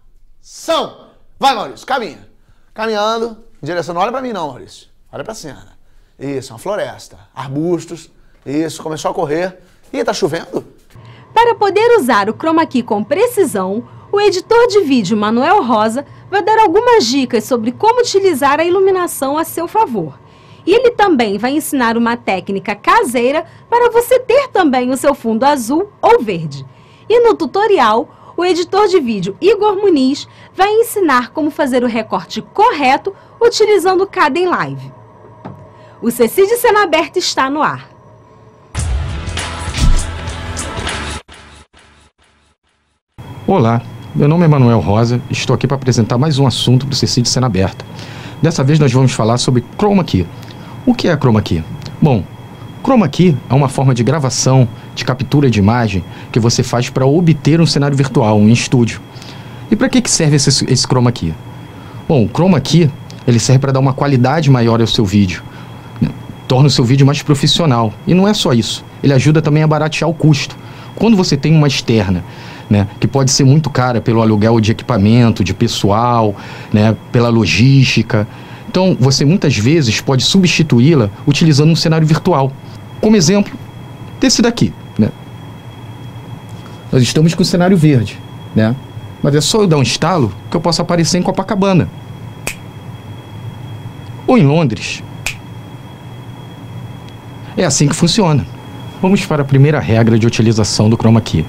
Vai, Maurício, caminha. Caminhando, em direção, não olha pra mim não, Maurício. Olha pra cena. Isso, uma floresta, arbustos. Isso, começou a correr. Ih, tá chovendo? Para poder usar o chroma key com precisão, o editor de vídeo Manuel Rosa vai dar algumas dicas sobre como utilizar a iluminação a seu favor. E ele também vai ensinar uma técnica caseira para você ter também o seu fundo azul ou verde. E no tutorial, o editor de vídeo Igor Muniz vai ensinar como fazer o recorte correto utilizando o Kdenlive. O CC de Cena Aberta está no ar. Olá, meu nome é Manuel Rosa e estou aqui para apresentar mais um assunto para o CC de Cena Aberta. Dessa vez nós vamos falar sobre chroma key. O que é chroma key? Bom, chroma key é uma forma de gravação, de captura de imagem que você faz para obter um cenário virtual, um estúdio. E para que serve esse chroma key? Bom, o chroma key ele serve para dar uma qualidade maior ao seu vídeo, né? Torna o seu vídeo mais profissional. E não é só isso, ele ajuda também a baratear o custo. Quando você tem uma externa, né, que pode ser muito cara pelo aluguel de equipamento, de pessoal, né, pela logística. Então, você muitas vezes pode substituí-la utilizando um cenário virtual. Como exemplo, desse daqui, né? Nós estamos com o cenário verde, né? Mas é só eu dar um instalo que eu posso aparecer em Copacabana. Ou em Londres. É assim que funciona. Vamos para a primeira regra de utilização do chroma key.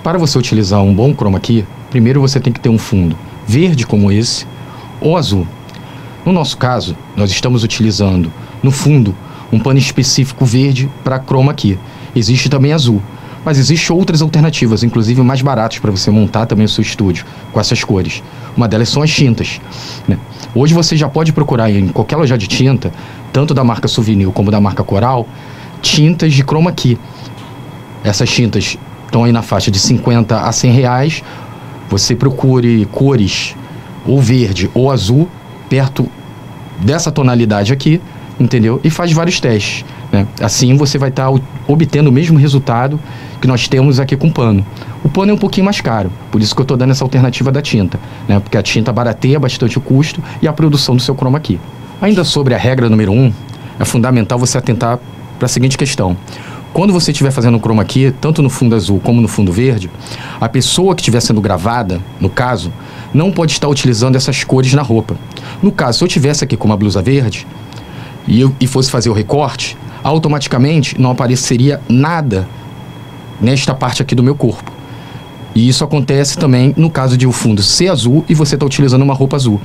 Para você utilizar um bom chroma key, primeiro você tem que ter um fundo verde como esse ou azul. No nosso caso, nós estamos utilizando no fundo um pano específico verde para chroma key. Existe também azul, mas existem outras alternativas, inclusive mais baratas para você montar também o seu estúdio com essas cores. Uma delas são as tintas, né? Hoje você já pode procurar em qualquer loja de tinta, tanto da marca Souvenir como da marca Coral, tintas de chroma key. Essas tintas estão aí na faixa de 50 a 100 reais. Você procure cores ou verde ou azul perto dessa tonalidade aqui, entendeu? E faz vários testes, né? Assim você vai estar obtendo o mesmo resultado que nós temos aqui com o pano. O pano é um pouquinho mais caro, por isso que eu estou dando essa alternativa da tinta, né? Porque a tinta barateia bastante o custo e a produção do seu chroma key. Ainda sobre a regra número 1, é fundamental você atentar para a seguinte questão. Quando você estiver fazendo um chroma key, tanto no fundo azul como no fundo verde, a pessoa que estiver sendo gravada, no caso, não pode estar utilizando essas cores na roupa. No caso, se eu tivesse aqui com uma blusa verde e fosse fazer o recorte, automaticamente não apareceria nada nesta parte aqui do meu corpo. E isso acontece também no caso de o fundo ser azul e você está utilizando uma roupa azul.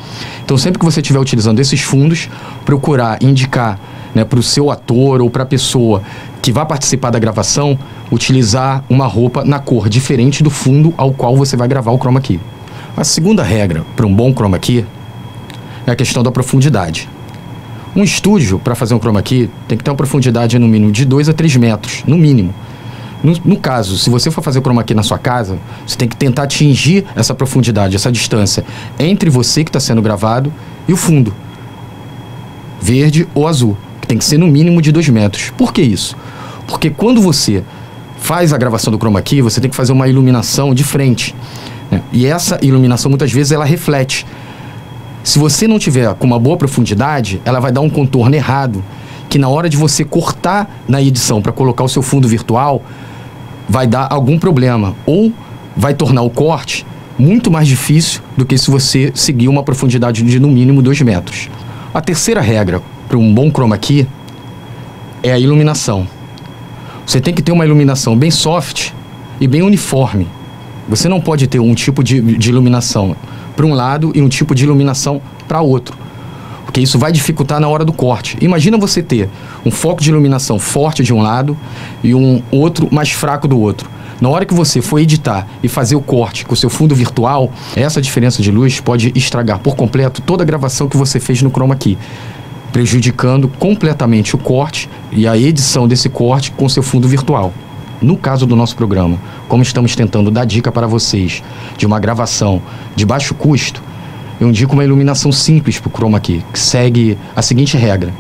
Então, sempre que você estiver utilizando esses fundos, procurar indicar, né, para o seu ator ou para a pessoa que vai participar da gravação, utilizar uma roupa na cor diferente do fundo ao qual você vai gravar o chroma key. A segunda regra para um bom chroma key é a questão da profundidade. Um estúdio, para fazer um chroma key, tem que ter uma profundidade no mínimo de 2 a 3 metros, no mínimo. No caso, se você for fazer o chroma key na sua casa, você tem que tentar atingir essa profundidade, essa distância entre você que está sendo gravado e o fundo, verde ou azul, que tem que ser no mínimo de 2 metros. Por que isso? Porque quando você faz a gravação do chroma key, você tem que fazer uma iluminação de frente, né? E essa iluminação, muitas vezes, ela reflete. Se você não tiver com uma boa profundidade, ela vai dar um contorno errado, que na hora de você cortar na edição para colocar o seu fundo virtual, vai dar algum problema, ou vai tornar o corte muito mais difícil do que se você seguir uma profundidade de no mínimo 2 metros. A terceira regra para um bom chroma key é a iluminação. Você tem que ter uma iluminação bem soft e bem uniforme. Você não pode ter um tipo de iluminação para um lado e um tipo de iluminação para outro, porque isso vai dificultar na hora do corte. Imagina você ter um foco de iluminação forte de um lado e um outro mais fraco do outro. Na hora que você for editar e fazer o corte com o seu fundo virtual, essa diferença de luz pode estragar por completo toda a gravação que você fez no chroma key, prejudicando completamente o corte e a edição desse corte com seu fundo virtual. No caso do nosso programa, como estamos tentando dar dica para vocês de uma gravação de baixo custo, eu indico uma iluminação simples para o chroma key, que segue a seguinte regra: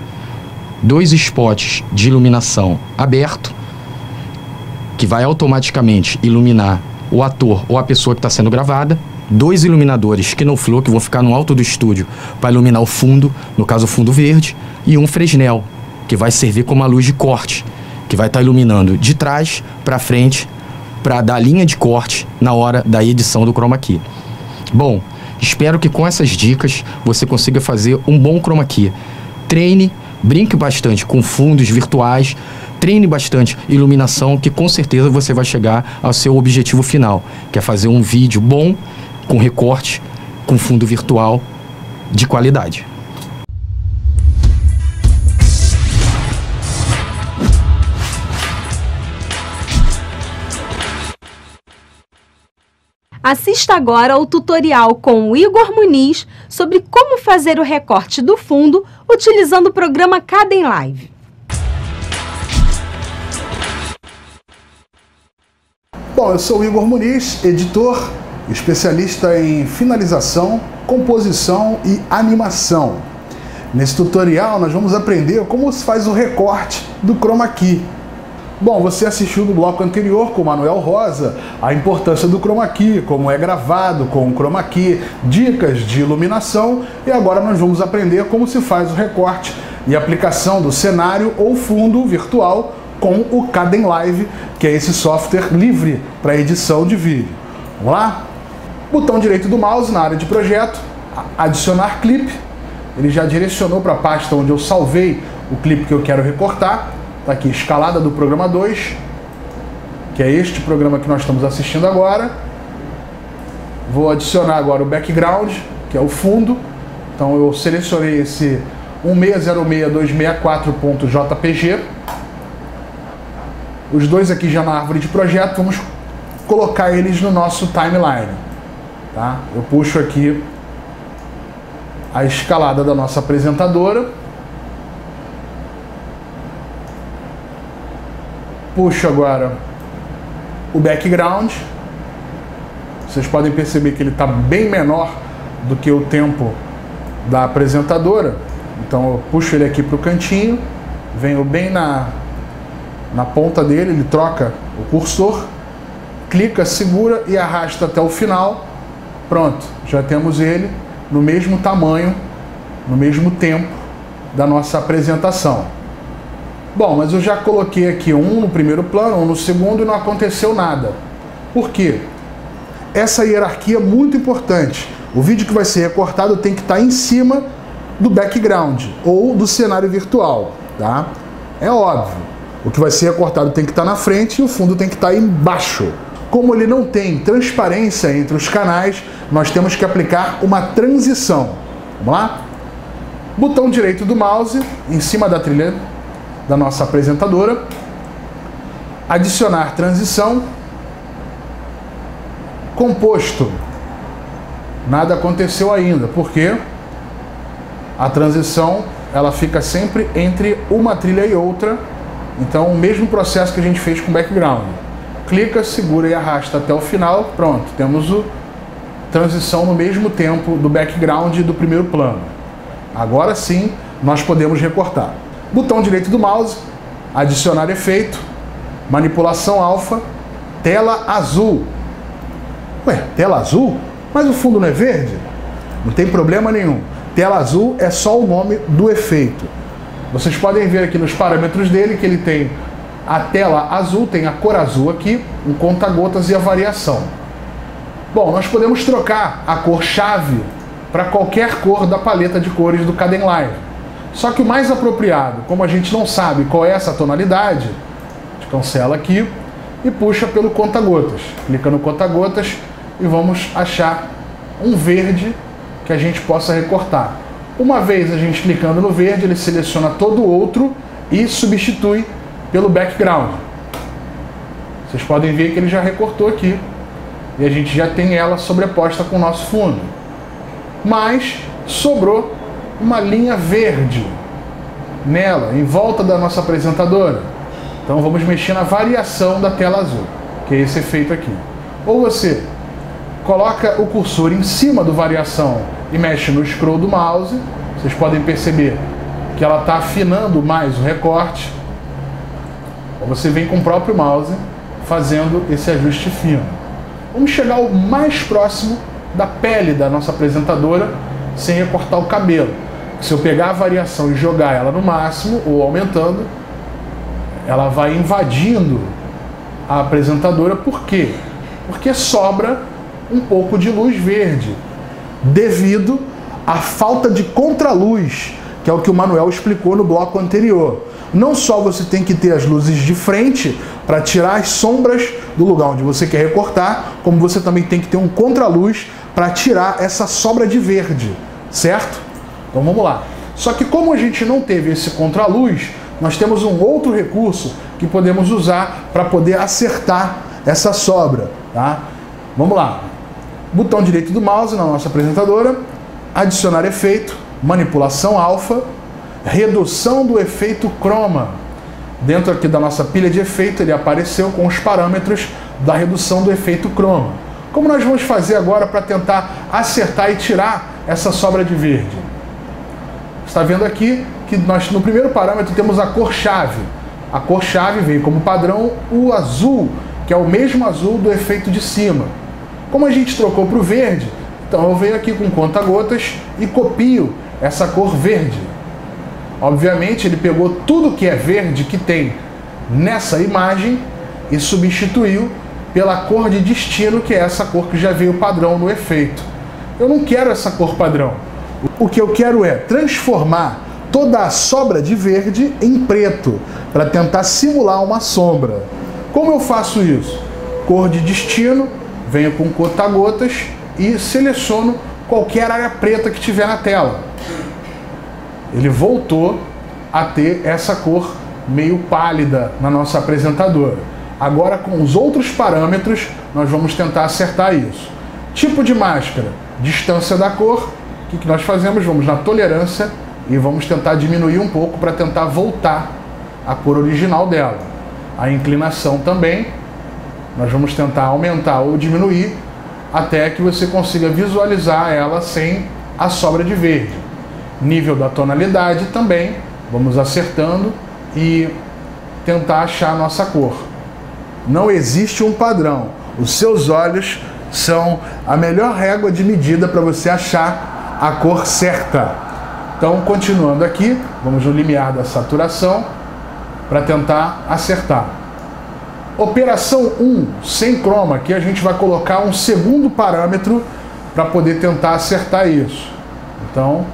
2 spots de iluminação aberto, que vai automaticamente iluminar o ator ou a pessoa que está sendo gravada, 2 iluminadores Kinoflow, que vão ficar no alto do estúdio para iluminar o fundo, no caso o fundo verde, e um Fresnel, que vai servir como uma luz de corte, que vai estar iluminando de trás para frente, para dar linha de corte na hora da edição do chroma key. Bom, espero que com essas dicas você consiga fazer um bom chroma key. Treine, brinque bastante com fundos virtuais, treine bastante iluminação, que com certeza você vai chegar ao seu objetivo final, que é fazer um vídeo bom, com recorte, com fundo virtual de qualidade. Assista agora ao tutorial com o Igor Muniz sobre como fazer o recorte do fundo utilizando o programa Kdenlive. Bom, eu sou o Igor Muniz, editor, especialista em finalização, composição e animação. Nesse tutorial nós vamos aprender como se faz o recorte do chroma key. Bom, você assistiu no bloco anterior com o Manuel Rosa a importância do chroma key, como é gravado com o chroma key, dicas de iluminação, e agora nós vamos aprender como se faz o recorte e aplicação do cenário ou fundo virtual com o Kdenlive, que é esse software livre para edição de vídeo. Vamos lá? Botão direito do mouse na área de projeto, adicionar clipe. Ele já direcionou para a pasta onde eu salvei o clipe que eu quero recortar. Está aqui, escalada do programa 2, que é este programa que nós estamos assistindo agora. Vou adicionar agora o background, que é o fundo. Então eu selecionei esse 1606264.jpg. Os dois aqui já na árvore de projeto, vamos colocar eles no nosso timeline. Tá? Eu puxo aqui a escalada da nossa apresentadora. Puxo agora o background. Vocês podem perceber que ele está bem menor do que o tempo da apresentadora. Então eu puxo ele aqui para o cantinho, venho bem na ponta dele, ele troca o cursor, clica, segura e arrasta até o final. Pronto, já temos ele no mesmo tamanho, no mesmo tempo da nossa apresentação. Bom, mas eu já coloquei aqui um no primeiro plano, um no segundo e não aconteceu nada. Por quê? Essa hierarquia é muito importante. O vídeo que vai ser recortado tem que estar em cima do background ou do cenário virtual, tá? É óbvio. O que vai ser recortado tem que estar na frente e o fundo tem que estar embaixo. Como ele não tem transparência entre os canais, nós temos que aplicar uma transição. Vamos lá? Botão direito do mouse, em cima da trilha da nossa apresentadora. Adicionar transição. Composto. Nada aconteceu ainda, porque a transição ela fica sempre entre uma trilha e outra. Então, o mesmo processo que a gente fez com o background. Clica, segura e arrasta até o final. Pronto, temos a transição no mesmo tempo do background e do primeiro plano. Agora sim, nós podemos recortar. Botão direito do mouse, adicionar efeito, manipulação alfa, tela azul. Ué, tela azul? Mas o fundo não é verde? Não tem problema nenhum. Tela azul é só o nome do efeito. Vocês podem ver aqui nos parâmetros dele que ele tem a tela azul, tem a cor azul aqui, um conta-gotas e a variação. Bom, nós podemos trocar a cor-chave para qualquer cor da paleta de cores do Kdenlive. Só que o mais apropriado, como a gente não sabe qual é essa tonalidade, a gente cancela aqui e puxa pelo conta-gotas. Clica no conta-gotas e vamos achar um verde que a gente possa recortar. Uma vez a gente clicando no verde, ele seleciona todo o outro e substitui pelo background. Vocês podem ver que ele já recortou aqui e a gente já tem ela sobreposta com o nosso fundo. Mas sobrou uma linha verde nela, em volta da nossa apresentadora. Então vamos mexer na variação da tela azul, que é esse efeito aqui. Ou você coloca o cursor em cima do variação e mexe no scroll do mouse. Vocês podem perceber que ela está afinando mais o recorte. Ou você vem com o próprio mouse fazendo esse ajuste fino. Vamos chegar o mais próximo da pele da nossa apresentadora sem recortar o cabelo. Se eu pegar a variação e jogar ela no máximo ou aumentando, ela vai invadindo a apresentadora. Por quê? Porque sobra um pouco de luz verde, devido à falta de contraluz, que é o que o Manuel explicou no bloco anterior. Não só você tem que ter as luzes de frente para tirar as sombras do lugar onde você quer recortar, como você também tem que ter um contraluz para tirar essa sobra de verde, certo? Então vamos lá. Só que como a gente não teve esse contraluz, nós temos um outro recurso que podemos usar para poder acertar essa sobra, tá? Vamos lá. Botão direito do mouse na nossa apresentadora, adicionar efeito, manipulação alfa, redução do efeito chroma. Dentro aqui da nossa pilha de efeito, ele apareceu com os parâmetros da redução do efeito chroma. Como nós vamos fazer agora para tentar acertar e tirar essa sobra de verde? Está vendo aqui que nós no primeiro parâmetro temos a cor-chave. A cor-chave veio como padrão o azul, que é o mesmo azul do efeito de cima. Como a gente trocou para o verde, então eu venho aqui com conta-gotas e copio essa cor verde. Obviamente ele pegou tudo que é verde que tem nessa imagem e substituiu pela cor de destino, que é essa cor que já veio padrão no efeito. Eu não quero essa cor padrão. O que eu quero é transformar toda a sobra de verde em preto, para tentar simular uma sombra. Como eu faço isso? Cor de destino, venho com conta-gotas e seleciono qualquer área preta que tiver na tela. Ele voltou a ter essa cor meio pálida na nossa apresentadora. Agora, com os outros parâmetros, nós vamos tentar acertar isso. Tipo de máscara, distância da cor. O que nós fazemos? Vamos na tolerância e vamos tentar diminuir um pouco para tentar voltar a cor original dela. A inclinação também, nós vamos tentar aumentar ou diminuir até que você consiga visualizar ela sem a sobra de verde. Nível da tonalidade também, vamos acertando e tentar achar a nossa cor. Não existe um padrão. Os seus olhos são a melhor régua de medida para você achar a cor certa. Então, continuando aqui, vamos no limiar da saturação para tentar acertar. Operação 1, sem chroma. Aqui a gente vai colocar um segundo parâmetro para poder tentar acertar isso. Então,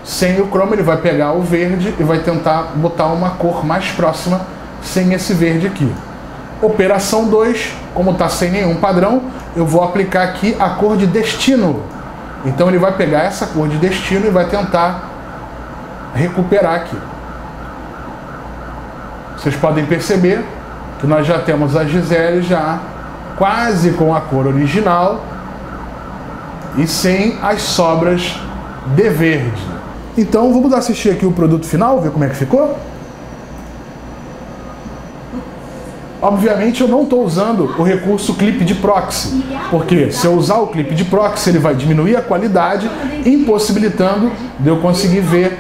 sem o chroma, ele vai pegar o verde e vai tentar botar uma cor mais próxima sem esse verde aqui. Operação 2, como está sem nenhum padrão, eu vou aplicar aqui a cor de destino. Então ele vai pegar essa cor de destino e vai tentar recuperar aqui. Vocês podem perceber que nós já temos a Gisele já quase com a cor original e sem as sobras de verde. Então vamos assistir aqui o produto final, ver como é que ficou? Obviamente eu não estou usando o recurso clipe de proxy, porque se eu usar o clipe de proxy ele vai diminuir a qualidade, impossibilitando de eu conseguir ver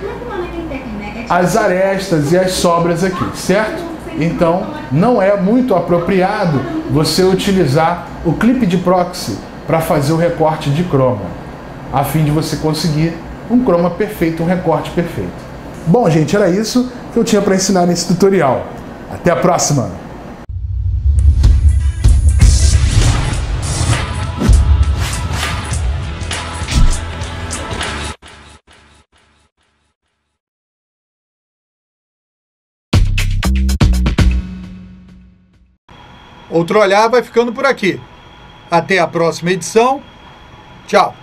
as arestas e as sobras aqui, certo? Então não é muito apropriado você utilizar o clipe de proxy para fazer o recorte de chroma, a fim de você conseguir um chroma perfeito, um recorte perfeito. Bom, gente, era isso que eu tinha para ensinar nesse tutorial. Até a próxima! Outro Olhar vai ficando por aqui. Até a próxima edição. Tchau.